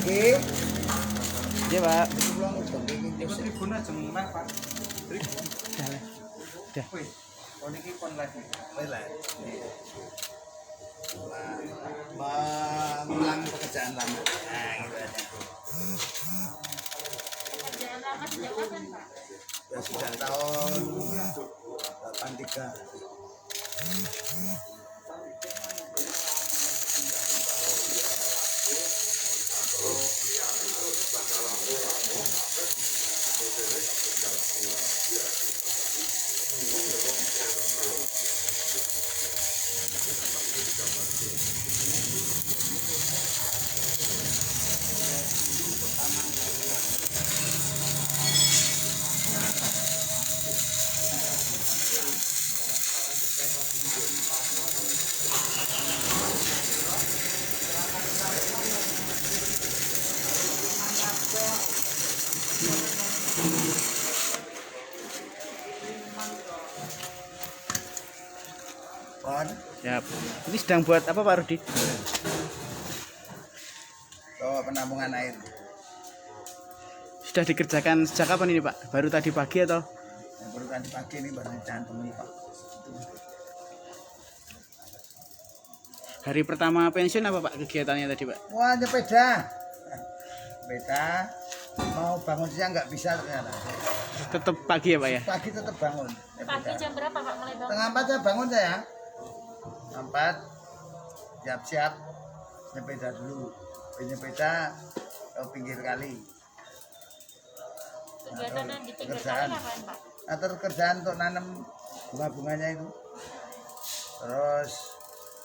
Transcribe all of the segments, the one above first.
lagi. Iya Pak. Pulang jam ini. Tribun aja mah Pak. Tribun. Dah. Wih, kon iki kon lagi. Mengulang pekerjaan lama. Nah, gitu aja. Pekerjaan lama sejak kapan, Pak? Ya sudah tahun 83. Pon, Siap. Ini sedang buat apa Pak Rudi? penampungan air. Sudah dikerjakan sejak kapan ini Pak? Baru tadi pagi atau? Yang baru tadi pagi ini baru dicantum ini Pak. Hari pertama pensiun apa Pak kegiatannya tadi Pak? Wah, sepeda. Sepeda. Mau bangun siang nggak bisa ternyata. Tetap pagi ya Pak ya? Pagi tetap bangun. Pagi jam berapa, Pak, mulai bangun? Setengah 4 saya bangun saya. 4 siap-siap sepeda dulu. Sepeda ke pinggir kali. Kegiatan yang di pinggir Kerjaan. kali apaan, Pak? Atau kerjaan untuk nanam bunga-bunganya itu. Terus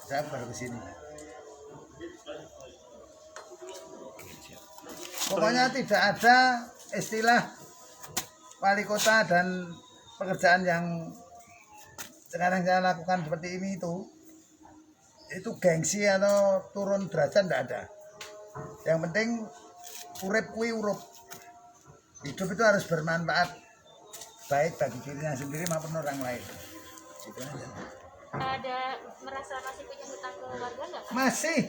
saya baru ke sini. Pokoknya tidak ada istilah wali kota dan pekerjaan yang sekarang saya lakukan seperti ini itu gengsi atau turun derajat tidak ada. Yang penting urip kui urup. Hidup itu harus bermanfaat baik bagi dirinya sendiri maupun orang lain. Gitu aja. Ada merasa masih punya hutang ke warga nggak, Pak? Masih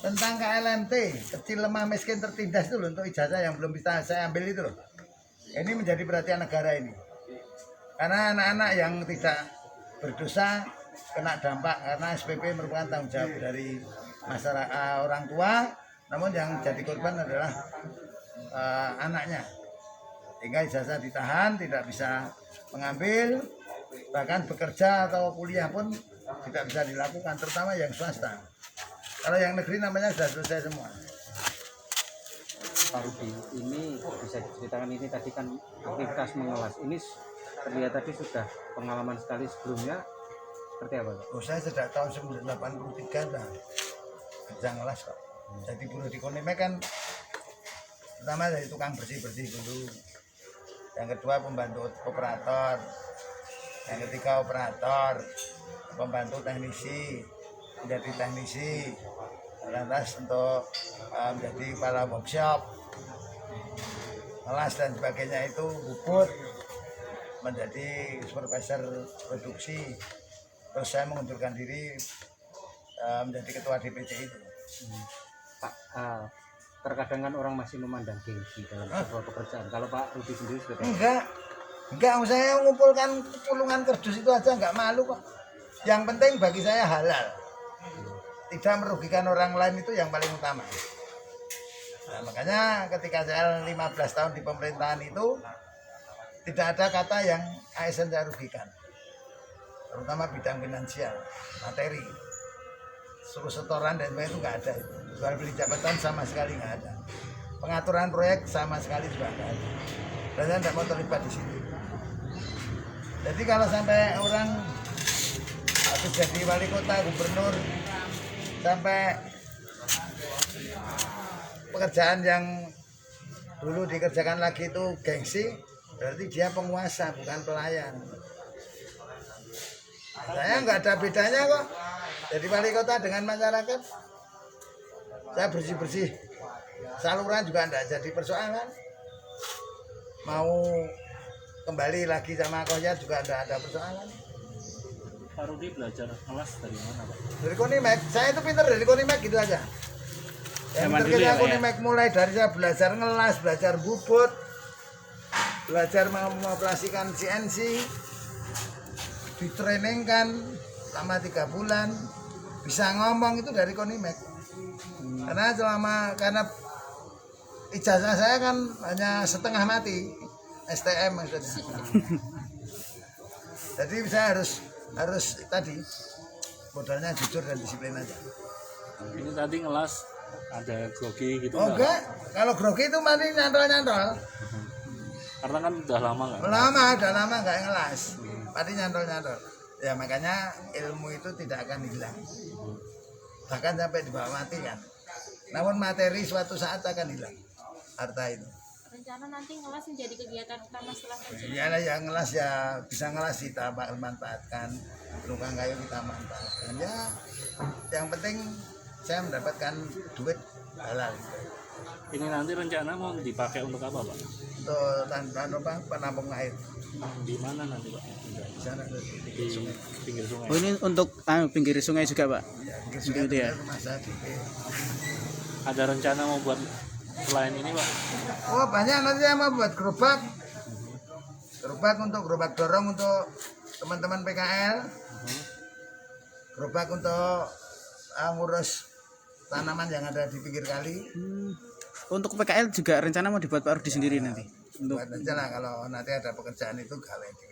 tentang KLMT, kecil lemah miskin tertindas itu loh, untuk ijazah yang belum bisa saya ambil itu loh. Ini menjadi perhatian negara ini. Karena anak-anak yang tidak berdosa kena dampak karena SPP merupakan tanggung jawab dari masyarakat orang tua, namun yang jadi korban adalah anaknya. Sehingga ijazah ditahan, tidak bisa mengambil, bahkan bekerja atau kuliah pun tidak bisa dilakukan, terutama yang swasta. Kalau yang negeri namanya sudah selesai semua. Pak Rudi, ini bisa diceritakan, ini tadi kan aktivitas mengelas, ini terlihat tadi sudah pengalaman sekali sebelumnya, seperti apa Pak? Oh, saya sejak tahun 1983 dah kerja ngelas Pak. Jadi buruh di Konimek kan pertama dari tukang bersih-bersih dulu. Yang kedua pembantu operator. Yang ketiga operator, pembantu teknisi, menjadi teknisi. Lantas untuk menjadi kepala workshop, kelas dan sebagainya itu bubut menjadi supervisor produksi. Terus saya mengundurkan diri menjadi ketua DPC itu. Pak, terkadang kan orang masih memandang gengsi dalam sebuah pekerjaan. Kalau Pak Rudi sendiri seperti apa? Enggak, saya mengumpulkan pulungan kerdus itu aja enggak malu kok. Yang penting bagi saya halal. Tidak merugikan orang lain itu yang paling utama. Nah, makanya ketika saya 15 tahun di pemerintahan itu tidak ada kata yang ASN saya rugikan. Terutama bidang finansial, materi, suruh setoran dan sebagainya itu nggak ada. Jual beli jabatan sama sekali nggak ada. Pengaturan proyek sama sekali juga nggak ada. Dan saya tidak mau terlibat di situ. Jadi kalau sampai orang habis jadi wali kota, gubernur, sampai pekerjaan yang dulu dikerjakan lagi itu gengsi, berarti dia penguasa bukan pelayan. Saya nggak ada bedanya kok jadi wali kota dengan masyarakat. Saya bersih-bersih saluran juga enggak jadi persoalan. Mau kembali lagi sama Koya juga enggak ada persoalan. Pak Rudi belajar kelas dari mana Pak? Dari Konimek, saya itu pintar dari Konimek gitu aja. Yang Zaman dulu terkini ya, aku Pak, ya? Nimek mulai dari saya belajar ngelas, belajar bubut, belajar mengoperasikan CNC, ditrainingkan selama 3 bulan, bisa ngomong itu dari Konimek. Karena ijazah saya kan hanya setengah mati, STM maksudnya. Jadi saya harus tadi modalnya jujur dan disiplin aja. Ini tadi ngelas ada grogi gitu Oh nggak? enggak, kalau grogi itu mati nyantol. Karena kan udah lama nggak? Udah lama nggak ngelas, mati nyantol. Ya makanya ilmu itu tidak akan hilang, bahkan sampai dibawa mati kan. Namun materi suatu saat akan hilang, harta itu. Rencana nanti ngelas menjadi kegiatan utama setelah pensiun. Iyalah yang ngelas ya bisa ngelas kita manfaatkan, tukang kayu kita manfaatkan. Ya yang penting saya mendapatkan duit halal. Ini nanti rencana mau dipakai untuk apa, Pak? Untuk penampung air Di mana nanti, Pak? di sana Di pinggir sungai. Oh, ini untuk pinggir sungai juga, Pak. ya, Gitu ya. rumah saya di Ada rencana mau buat selain ini, Pak? Oh banyak, nanti saya mau buat gerobak untuk gerobak dorong untuk teman-teman PKL, gerobak untuk ngurus tanaman yang ada di pinggir kali. Untuk PKL juga rencana mau dibuat Pak Rudi sendiri nanti. Untuk Buat aja lah kalau nanti ada pekerjaan itu gawe di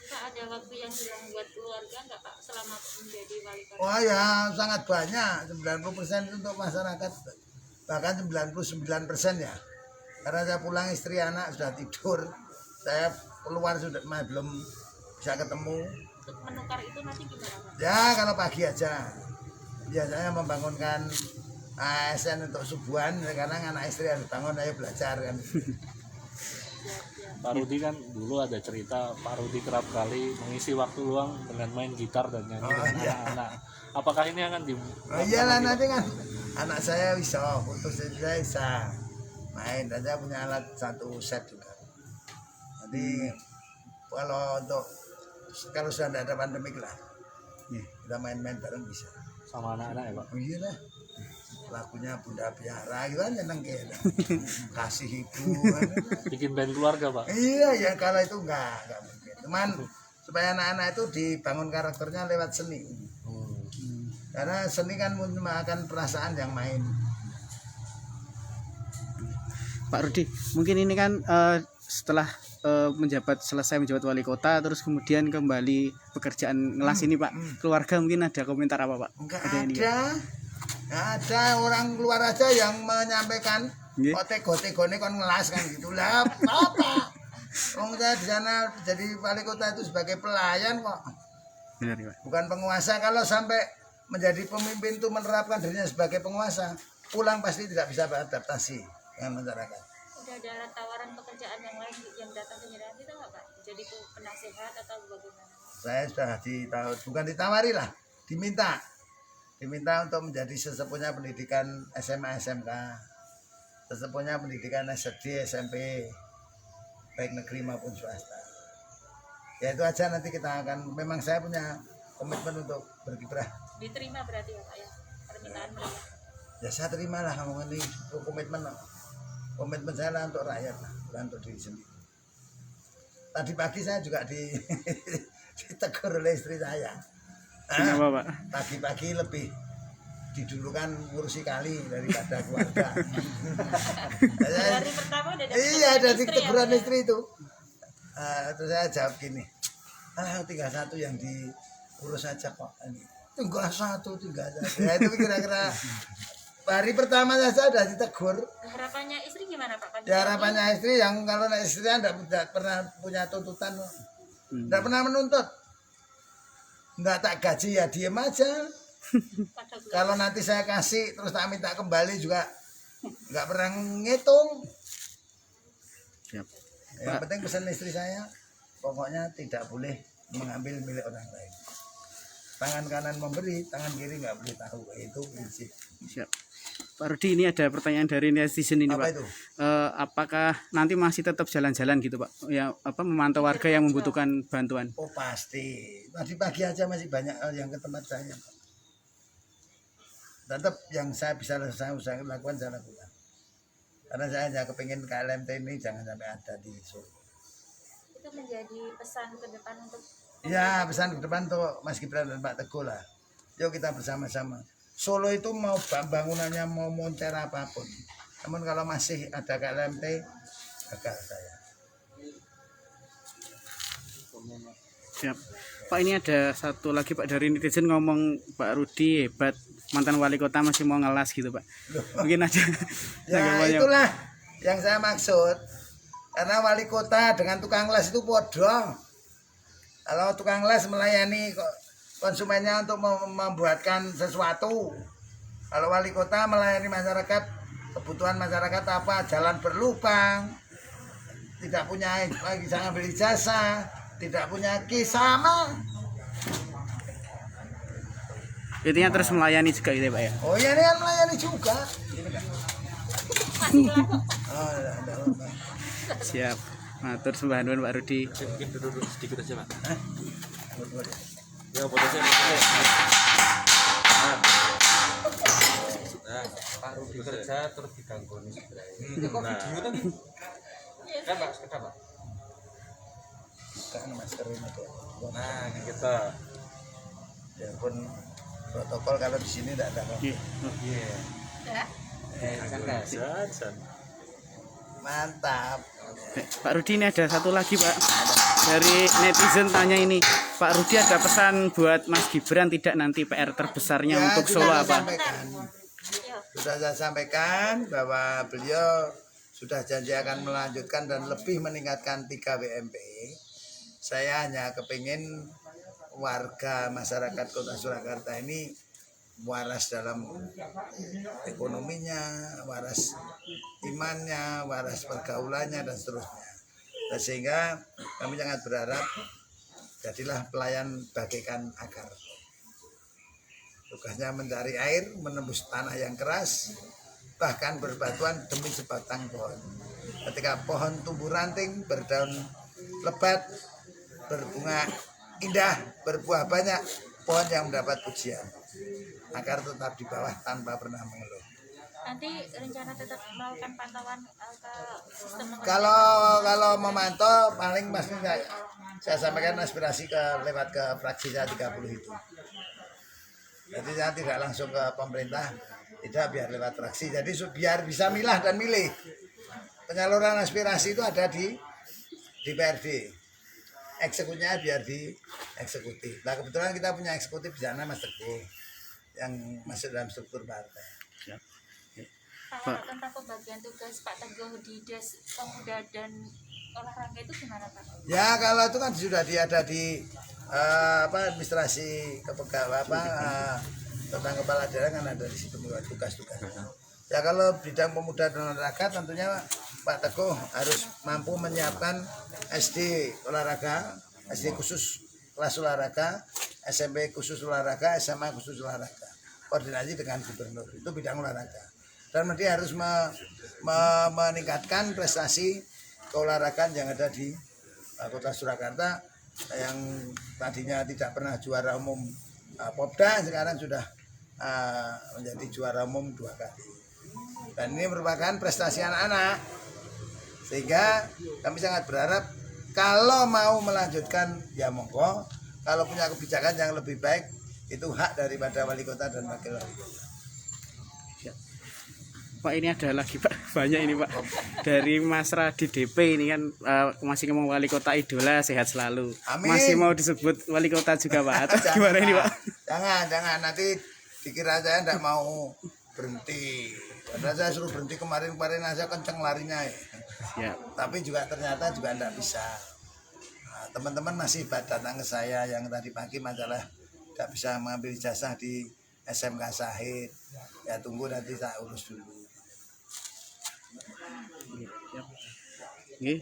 Pak, ada waktu yang hilang buat keluarga nggak Pak selama menjadi wali kota? Oh ya sangat banyak, 90% itu untuk masyarakat, bahkan 99% ya. Karena saya pulang istri anak sudah tidur, saya keluar sudah belum bisa ketemu. Untuk menukar itu nanti gimana Pak? Ya kalau pagi aja, biasanya membangunkan ASN untuk subuhan, karena anak istri harus bangun, ayo belajar kan. Pak Rudi kan dulu ada cerita Pak Rudi kerap kali mengisi waktu luang dengan main gitar dan nyanyi dengan iya. anak-anak. Apakah ini akan di? Oh iyalah nanti kan anak saya bisa, putus saya bisa main, dan saya punya alat 1 set juga. Nanti kalau sudah tidak ada pandemik lah, kita main-main bareng bisa. Sama anak-anak ya, Pak? Oh iya lah, lagunya Bunda Biara gitu kan nyeneng kayaknya. Kasih ibu kan. Bikin band keluarga, Pak? Iya ya, kalau itu enggak mungkin. Cuman supaya anak-anak itu dibangun karakternya lewat seni. Karena seni kan menyemakan perasaan yang main. Pak Rudi, mungkin ini kan setelah selesai menjabat wali kota, terus kemudian kembali pekerjaan ngelas ini, Pak. Keluarga mungkin ada komentar apa, Pak? Enggak ini, Pak? ada. Nggak ada, orang keluar aja yang menyampaikan Nggih. kok tego-tegone kon ngelas kan gitu lah. Apa? Wong saya di sana jadi wali kota itu sebagai pelayan kok, Benar, Pak. bukan penguasa. Kalau sampai menjadi pemimpin itu menerapkan dirinya sebagai penguasa, pulang pasti tidak bisa beradaptasi dengan masyarakat. Udah ada tawaran pekerjaan yang lain yang datang ke Nyirawan itu nggak Pak? Jadi penasehat atau bagaimana? Saya sudah bukan ditawari lah, diminta untuk menjadi sesepuhnya pendidikan SMA SMK, sesepuhnya pendidikan SD SMP, baik negeri maupun swasta. Ya itu aja, nanti kita akan, memang saya punya komitmen untuk berkiprah. Diterima berarti ya Pak ya permintaan beliau? Ya saya terimalah ngomong ini, komitmen saya lah untuk rakyat lah, bukan untuk diri sendiri. Tadi pagi saya juga ditegur oleh istri saya. Kenapa, Pak? Pagi-pagi lebih didulukan ngurusi kali daripada keluarga. Dari pertama udah ada Iya, ada istri ya, teguran Pak, ya? istri itu. Terus saya jawab gini, tinggal 1 yang diurus aja kok. Tinggal 1. Ya itu kira-kira hari pertama saya sudah ditegur. Harapannya istri gimana Pak? Ya harapannya istri yang kalau istrinya tidak pernah punya tuntutan, tidak pernah menuntut, nggak tak gaji ya diem aja. Pada bulan Kalau nanti saya kasih terus tak minta kembali juga nggak pernah ngitung. Siap. Yang penting pesan istri saya, pokoknya tidak boleh mengambil milik orang lain. Tangan kanan memberi, tangan kiri nggak boleh tahu. Itu prinsip. Siap. Pak Rudi, ini ada pertanyaan dari netizen ini, Apa Pak. itu? Apakah nanti masih tetap jalan-jalan gitu, Pak? Ya, memantau warga yang membutuhkan bantuan? Oh pasti. Tadi pagi aja masih banyak yang ke tempat saya. tetap yang saya bisa lakukan saya lakukan. Karena saya hanya kepingin KLMT ini jangan sampai ada di Solo. Itu menjadi pesan ke depan untuk Ya, pesan ke depan tuh Mas Gibran dan Pak Teguh lah. Yuk kita bersama-sama. Solo itu mau bangunannya mau moncer apapun. Namun kalau masih ada KLMT, gagal saya. Siap. Pak, ini ada satu lagi Pak dari netizen ngomong Pak Rudi hebat, mantan wali kota masih mau ngelas gitu Pak. Mungkin aja. Ya itulah yang saya maksud. Karena wali kota dengan tukang les itu bodoh. Kalau tukang les melayani konsumennya untuk membuatkan sesuatu. Kalau wali kota melayani masyarakat, kebutuhan masyarakat apa? Jalan berlubang, tidak punya bisa ngambil ijazah, tidak punya KIS, sama. Intinya terus melayani juga gitu Pak ya. Oh iya, ini kan melayani juga. Oh, enggak apa-apa. Siap. Matur sembah nuwun Pak Rudi. Mungkin duduk sedikit aja, Pak. Hah? Ya, foto saya. Nah, Pak Rudi kerja terus diganggu nih sebenarnya. nah. Kan Pak, sepeda Pak. Kan masker ini tuh. Nah, kita. Ya pun protokol kalau di sini tidak ada apa. Iya. ya. Kan kasih. Mantap. Pak Rudi, ini ada satu lagi Pak. Dari netizen tanya ini, Pak Rudi ada pesan buat Mas Gibran tidak nanti PR terbesarnya untuk Solo sudah saya apa? sampaikan. Sudah saya sampaikan bahwa beliau sudah janji akan melanjutkan dan lebih meningkatkan 3 WMP. Saya hanya kepingin warga masyarakat Kota Surakarta ini waras dalam ekonominya, waras imannya, waras pergaulannya dan seterusnya. Dan sehingga kami sangat berharap jadilah pelayan bagaikan akar. Tugasnya mencari air, menembus tanah yang keras, bahkan berbatuan demi sebatang pohon. Ketika pohon tumbuh ranting, berdaun lebat, berbunga indah, berbuah banyak, pohon yang mendapat pujian. Akar tetap di bawah tanpa pernah mengeluh. Nanti rencana tetap melakukan pantauan ke sistem Kalau memantau paling pasti saya sampaikan aspirasi lewat ke fraksi saya 30 itu. Jadi saya tidak langsung ke pemerintah, tidak, biar lewat fraksi. Jadi biar bisa milah dan milih. Penyaluran aspirasi itu ada di DPRD. Eksekutifnya biar di eksekutif. Nah kebetulan kita punya eksekutif di sana Mas Teguh yang masuk dalam struktur partai. Kalau tentang pembagian tugas Pak Teguh di Des Pemuda dan Olahraga itu gimana Pak? Ya kalau itu kan sudah ada di administrasi kepegawaian tentang kepala daerah kan ada di situ tugas-tugas. Ya kalau bidang pemuda dan olahraga tentunya Pak Teguh harus mampu menyiapkan SD olahraga, SD khusus kelas olahraga, SMP khusus olahraga, SMA khusus olahraga. Koordinasi dengan gubernur itu bidang olahraga. Dan dia harus meningkatkan prestasi keolahragaan yang ada di Kota Surakarta yang tadinya tidak pernah juara umum Popda, sekarang sudah menjadi juara umum 2 kali. Dan ini merupakan prestasi anak-anak, sehingga kami sangat berharap kalau mau melanjutkan ya monggo, kalau punya kebijakan yang lebih baik itu hak daripada wali kota dan wakil wali kota. Pak, ini ada lagi Pak, banyak ini Pak. Dari Mas Radi DP ini kan masih ngomong wali kota idola, sehat selalu. Amin. Masih mau disebut wali kota juga Pak, atau gimana ini Pak? Jangan, nanti dikira saya tidak mau berhenti. Padahal saya suruh berhenti kemarin aja kenceng larinya ya. Ya. Tapi juga ternyata juga tidak bisa. Nah, teman-teman masih datang ke saya yang tadi pagi masalah tidak bisa mengambil ijazah di SMK Sahid. Ya tunggu nanti saya urus dulu. Oke.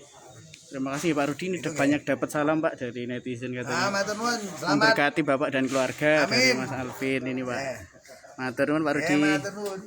Terima kasih Pak Rudi, ini udah banyak dapat salam Pak dari netizen katanya. Matur nuwun, selamat. Memberkati Bapak dan keluarga. Amin. Dari Mas Alvin ini Pak. Matur nuwun Pak Rudi. Matur nuwun.